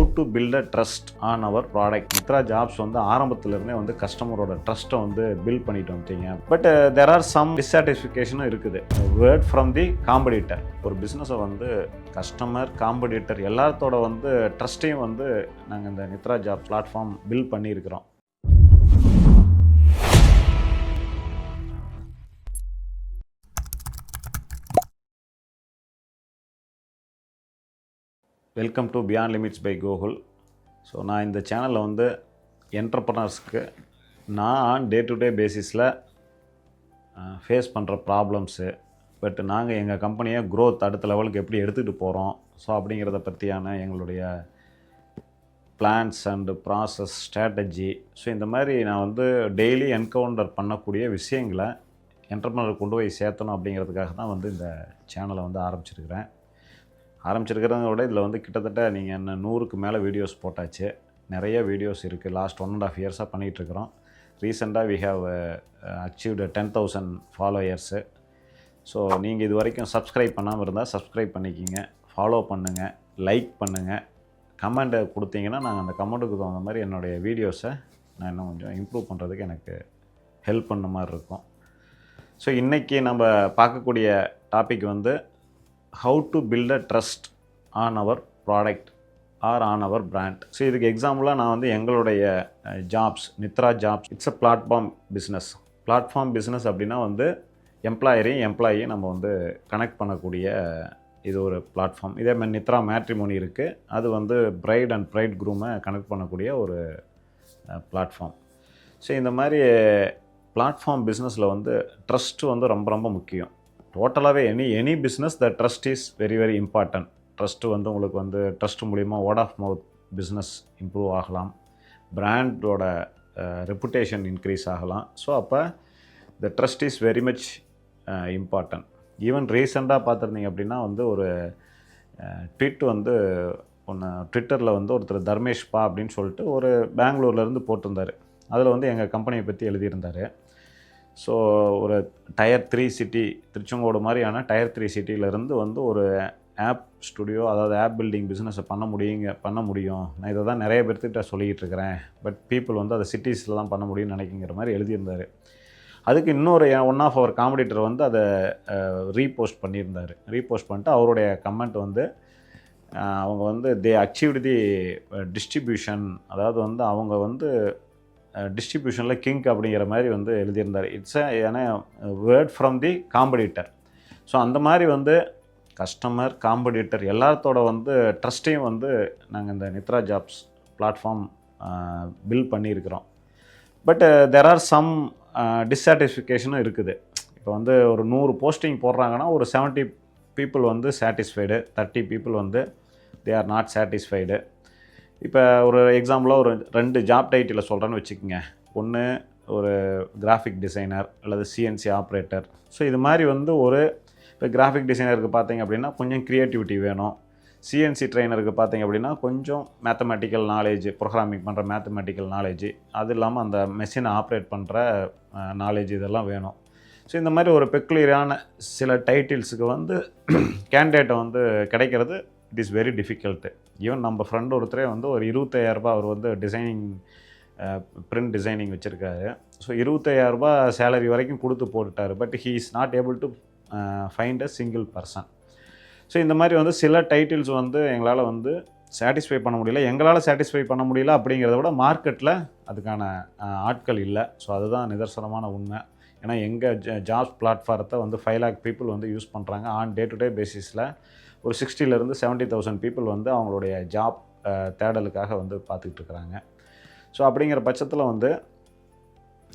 How to build a trust on our product. Mitra jobs வந்து ஆரம்பத்திலிருந்தே வந்து கஸ்டமரோட ட்ரஸ்ட்டை வந்து பில்ட் பண்ணிட்டு வந்துட்டீங்க. பட் தெர் ஆர் சம் டிஸ்சாட்டிஸ்ஃபிகேஷனும் இருக்குது. Word from the competitor. ஒரு பிஸ்னஸை வந்து கஸ்டமர், காம்படிட்டர் எல்லாத்தோட வந்து ட்ரஸ்ட்டையும் வந்து நாங்கள் இந்த மித்ரா ஜாப் பிளாட்ஃபார்ம் பில்ட் பண்ணியிருக்கிறோம். Welcome to beyond limits by Gokul. So நான் இந்த சேனலில் வந்து என்டர்ப்ரனர்ஸ்க்கு நான் டே டு டே பேசிஸில் ஃபேஸ் பண்ணுற ப்ராப்ளம்ஸு, பட் நாங்கள் எங்கள் கம்பெனியை க்ரோத் அடுத்த லெவலுக்கு எப்படி எடுத்துகிட்டு போகிறோம், ஸோ அப்படிங்கிறத பற்றியான எங்களுடைய plans and process, strategy, so இந்த மாதிரி நான் வந்து டெய்லி என்கவுண்டர் பண்ணக்கூடிய விஷயங்களை என்டர்ப்ரனர் கொண்டு போய் சேர்த்தணும் அப்படிங்கிறதுக்காக தான் வந்து இந்த சேனலை வந்து ஆரம்பிச்சிருக்கிறத விட இதில் வந்து கிட்டத்தட்ட நீங்கள் என்ன 100க்கு மேலே வீடியோஸ் போட்டாச்சு. நிறைய வீடியோஸ் இருக்குது. லாஸ்ட் 1.5 இயர்ஸாக பண்ணிகிட்ருக்குறோம். ரீசெண்டாக we have achieved 10,000 followers. So நீங்கள் இது வரைக்கும் சப்ஸ்கிரைப் பண்ணாமல் இருந்தால் சப்ஸ்கிரைப் பண்ணிக்கிங்க, ஃபாலோ பண்ணுங்கள், லைக் பண்ணுங்கள், கமெண்ட்டை கொடுத்தீங்கன்னா நாங்கள் அந்த கமெண்ட்டுக்கு தகுந்த மாதிரி என்னுடைய வீடியோஸை நான் இன்னும் கொஞ்சம் இம்ப்ரூவ் பண்ணுறதுக்கு எனக்கு ஹெல்ப் பண்ண மாதிரி இருக்கும். ஸோ இன்றைக்கி நம்ம பார்க்கக்கூடிய டாபிக் வந்து how to build a trust on our product or on our brand. So இதுக்கு எக்ஸாம்பிளாக நான் வந்து எங்களுடைய jobs, Mitra jobs, it's a platform business அப்படின்னா வந்து எம்ப்ளாயையும் நம்ம வந்து கனெக்ட் பண்ணக்கூடிய இது ஒரு பிளாட்ஃபார்ம். இதே மாதிரி மித்ரா மேட்ரிமோனி இருக்குது, அது வந்து பிரைட் அண்ட் பிரைட் க்ரூமை கனெக்ட் பண்ணக்கூடிய ஒரு பிளாட்ஃபார்ம். ஸோ இந்த மாதிரி பிளாட்ஃபார்ம் பிஸ்னஸில் வந்து ட்ரஸ்ட்டு வந்து ரொம்ப ரொம்ப முக்கியம். டோட்டலாகவே any business the trust is very very important. Trust வந்து உங்களுக்கு வந்து ட்ரஸ்ட் மூலிமா word of mouth business improve ஆகலாம், பிராண்டோட ரெப்புடேஷன் இன்க்ரீஸ் ஆகலாம். ஸோ அப்போ the trust is very much important. Even ரீசெண்டாக பார்த்துருந்தீங்க அப்படின்னா வந்து ஒரு ட்வீட் வந்து ட்விட்டரில் வந்து ஒருத்தர் தர்மேஷ் பா அப்படின்னு சொல்லிட்டு ஒரு பெங்களூர்லேருந்து போட்டிருந்தார். அதில் வந்து எங்கள் கம்பெனியை பற்றி எழுதியிருந்தார். ஸோ ஒரு டயர் 3 சிட்டி, திருச்செங்கோடு மாதிரியான டயர் 3 சிட்டியிலேருந்து வந்து ஒரு ஆப் ஸ்டுடியோ, அதாவது ஆப் பில்டிங் பிஸ்னஸை பண்ண முடியும். நான் இதை தான் நிறைய பேர்த்திட்ட சொல்லிக்கிட்டு இருக்கிறேன். பட் பீப்புள் வந்து அதை சிட்டிஸில் தான் பண்ண முடியும்னு நினைக்கிற மாதிரி எழுதியிருந்தார். அதுக்கு இன்னொரு ஒன் ஆஃப் அவர் காம்படிட்டர் வந்து அதை ரீபோஸ்ட் பண்ணிட்டு அவருடைய கமெண்ட் வந்து அவங்க வந்து தே அச்சீவ்டு தி டிஸ்ட்ரிபியூஷன், அதாவது வந்து அவங்க வந்து டிஸ்ட்ரிபியூஷனில் கிங்க் அப்படிங்கிற மாதிரி வந்து எழுதியிருந்தார். இட்ஸ் ஏன்னா word from the competitor. So அந்த மாதிரி வந்து கஸ்டமர், காம்படிட்டர் எல்லாத்தோட வந்து ட்ரஸ்ட்டையும் வந்து நாங்கள் இந்த மித்ரா ஜாப்ஸ் பிளாட்ஃபார்ம் பில்ட் பண்ணியிருக்கிறோம். பட் தெர் ஆர் சம் டிஸ்சாட்டிஸ்ஃபிகேஷனும் இருக்குது. இப்போ வந்து ஒரு 100 போஸ்டிங் போடுறாங்கன்னா ஒரு 70 பீப்புள் வந்து சாட்டிஸ்ஃபைடு, 30 பீப்புள் வந்து தே ஆர் நாட் சாட்டிஸ்ஃபைடு. இப்போ ஒரு எக்ஸாம்பிளாக ஒரு 2 ஜாப் டைட்டிலை சொல்கிறேன்னு வச்சுக்கோங்க. ஒன்று ஒரு கிராஃபிக் டிசைனர் அல்லது சிஎன்சி ஆப்ரேட்டர். ஸோ இது மாதிரி வந்து இப்போ கிராஃபிக் டிசைனருக்கு பார்த்தீங்க அப்படின்னா கொஞ்சம் க்ரியேட்டிவிட்டி வேணும். சிஎன்சி ட்ரெயினருக்கு பார்த்தீங்க அப்படின்னா கொஞ்சம் மேத்தமெட்டிக்கல் நாலேஜ், ப்ரோக்ராமிங் பண்ணுற மேத்தமெட்டிக்கல் நாலேஜ், அது இல்லாமல் அந்த மெஷினை ஆப்ரேட் பண்ணுற நாலேஜ், இதெல்லாம் வேணும். ஸோ இந்த மாதிரி ஒரு பெக்குலியரான சில டைட்டில்ஸுக்கு வந்து கேண்டிடேட்டை வந்து கிடைக்கிறது it is very difficult. Even நம்ம ஃப்ரெண்டு ஒருத்தரே வந்து ஒரு 25,000 அவர் வந்து டிசைனிங், பிரிண்ட் டிசைனிங் வச்சுருக்காரு. ஸோ 25,000 சேலரி வரைக்கும் கொடுத்து போட்டுட்டார். But he is not able to find a single person. So இந்த மாதிரி வந்து சில டைட்டில்ஸ் வந்து எங்களால் வந்து சாட்டிஸ்ஃபை பண்ண முடியல. எங்களால் சாட்டிஸ்ஃபை பண்ண முடியல அப்படிங்கிறத விட மார்க்கெட்டில் அதுக்கான ஆட்கள் இல்லை. ஸோ அதுதான் நிதர்சனமான உண்மை. ஏன்னா எங்கள் ஜாப்ஸ் பிளாட்ஃபாரத்தை வந்து 5 lakh பீப்புள் வந்து யூஸ் பண்ணுறாங்க. ஆன் டே டு டே பேசிஸில் ஒரு 60,000 to 70,000 பீப்புள் வந்து அவங்களுடைய ஜாப் தேடலுக்காக வந்து பார்த்துக்கிட்டு இருக்கிறாங்க. ஸோ அப்படிங்கிற பட்சத்தில் வந்து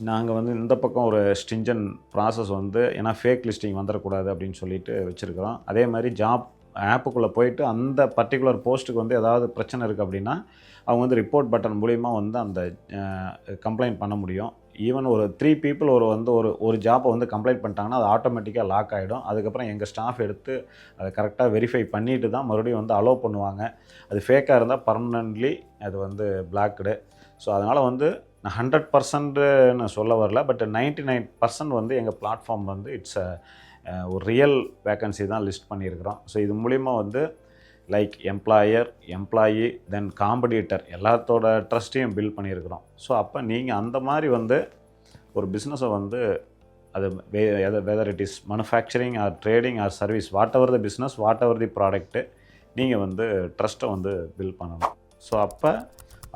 நாங்கள் வந்து இந்த பக்கம் ஒரு ஸ்ட்ரிஞ்சன் ப்ராசஸ் வந்து, ஏன்னா ஃபேக் லிஸ்டிங் வந்துடக்கூடாது அப்படின்னு சொல்லிட்டு வச்சுருக்கிறோம். அதே மாதிரி ஜாப் ஆப்புக்குள்ளே போயிட்டு அந்த பர்டிகுலர் போஸ்ட்டுக்கு வந்து ஏதாவது பிரச்சனை இருக்குது அப்படின்னா அவங்க வந்து ரிப்போர்ட் பட்டன் மூலிமா வந்து அந்த கம்ப்ளைண்ட் பண்ண முடியும். ஈவன் ஒரு 3 பீப்புள் ஒரு ஜாப்பை வந்து கம்ப்ளைண்ட் பண்ணிட்டாங்கன்னா அது ஆட்டோமேட்டிக்காக லாக் ஆகிடும். அதுக்கப்புறம் எங்கள் ஸ்டாஃப் எடுத்து அதை கரெக்டாக வெரிஃபை பண்ணிவிட்டு தான் மறுபடியும் வந்து அலோவ் பண்ணுவாங்க. அது ஃபேக்காக இருந்தால் பர்மனெண்ட்லி அது வந்து பிளாக்டு. ஸோ அதனால் வந்து நான் 100%ன்னு சொல்ல வரல, பட் 99% வந்து எங்கள் பிளாட்ஃபார்ம் வந்து இட்ஸ் ஒரு ரியல் வேக்கன்சி தான் லிஸ்ட் பண்ணியிருக்கிறோம். ஸோ இது மூலிமா வந்து லைக் எம்ப்ளாயர், எம்ப்ளாயி, தென் காம்படிட்டர் எல்லாத்தோட ட்ரஸ்ட்டையும் பில்ட் பண்ணியிருக்கிறோம். ஸோ அப்போ நீங்கள் அந்த மாதிரி வந்து ஒரு பிஸ்னஸை வந்து அது whether it is manufacturing R trading R service, what ever the business, what ever the product, நீங்கள் வந்து ட்ரஸ்ட்டை வந்து பில்ட் பண்ணணும். ஸோ அப்போ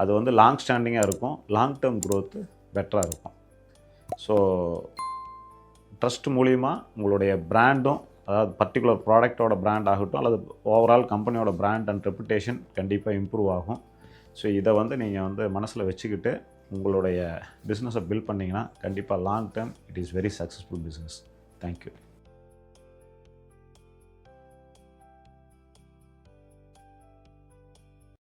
அது வந்து லாங் ஸ்டாண்டிங்காக இருக்கும், லாங் டேர்ம் க்ரோத்து பெட்டராக இருக்கும். ஸோ ட்ரஸ்ட் மூலிமா உங்களுடைய பிராண்டும், அதாவது பர்டிகுலர் ப்ராடக்டோட பிராண்ட் ஆகட்டும் அல்லது ஓவரால் கம்பெனியோட பிராண்ட் அண்ட் ரெப்புடேஷன் கண்டிப்பாக இம்ப்ரூவ் ஆகும். ஸோ இதை வந்து நீங்கள் வந்து மனசில் வச்சுக்கிட்டு உங்களுடைய பிஸ்னஸை பில்ட் பண்ணிங்கன்னா கண்டிப்பாக long term it is very successful business. Thank you.